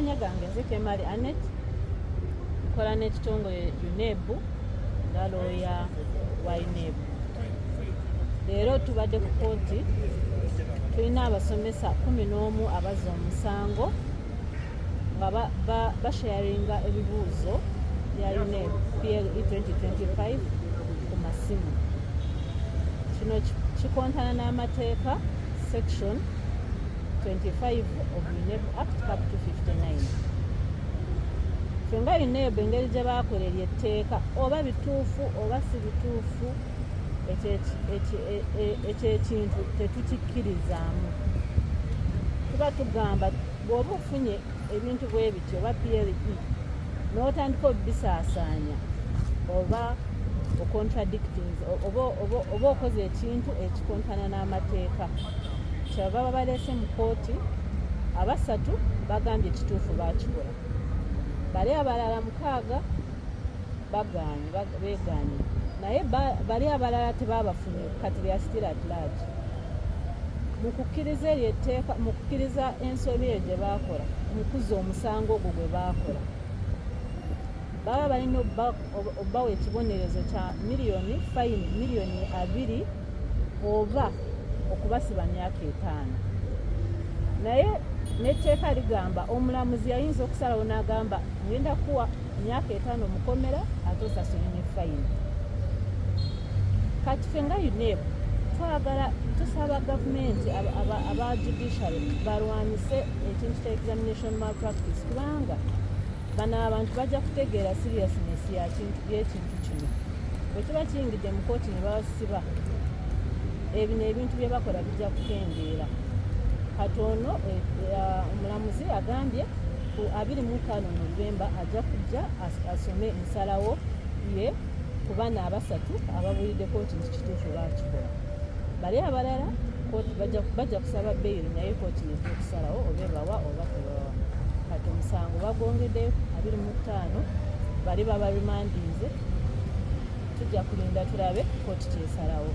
Amannya gange nze Kemali Anet, nkola n'ekitongole UNEB nga looya wa UNEB. Leero tubadde ku kooti, tulina abasomesa 11 abazza omusango nga basharinga ebibuuzo bya UNEB PLE 2025 ku masimu. Kino kikontana n'amateeka section 25 of UNEB Act Cap 259. Ffe nga UNEB engeri gye baakolera etteeka oba bituufu oba si bituufu ekyo ekintu tetukikkirizaamu. Tuba tugamba bw'oba ofunye ebintu bwe bityo oba PLE n'otandika obisaasaanya oba ocontradicting oba okoze ekintu ekikontana n'amateeka, kyava babaleese mu kooti. Abasatu bagambye ekituufu baakikola, bali abalala 6 beegaanye, naye bali abalala tebabafunye kati lya still at large. Mu kukkiriza eryo etteeka, mu kukkiriza ensobi eyo gye baakola, mu kuzza omusango ogwo gwe baakola, baba balina obbawa ekibonerezo kya fayini miliyoni 2 oba okubasiba myaka 5. Naye n'etteeka ligamba omulamuzi yayinza okusalawo n'agamba ngenda kuwa myaka 5 mukomera ate osasule ne fayini. Kati ffe nga UNEB tusaba gavumenti aba judiciary balwanyise ekintu kya examination malpractice, kubanga bano abantu bajja kutegeera seriousness y'ekintu kino. Bwe kiba kiyingidde mu kooti ne babasiba, ebino ebintu bye bakola bijja kukendeera. Katono omulamuzi agambye ku 25 Novemba ajja kujja asome ensalawo ye ku bana abasatu ababuulidde kooti nti kituufu baakikola. Bali abalala kooti bajja kusaba beyiri, naye kooti nejja okusalawo oba ebawa oba tebawa. Kati omusango bagwongeddeyo 25, bali baba remandinze. Tujja kulinda tulabe kooti kyesalawo.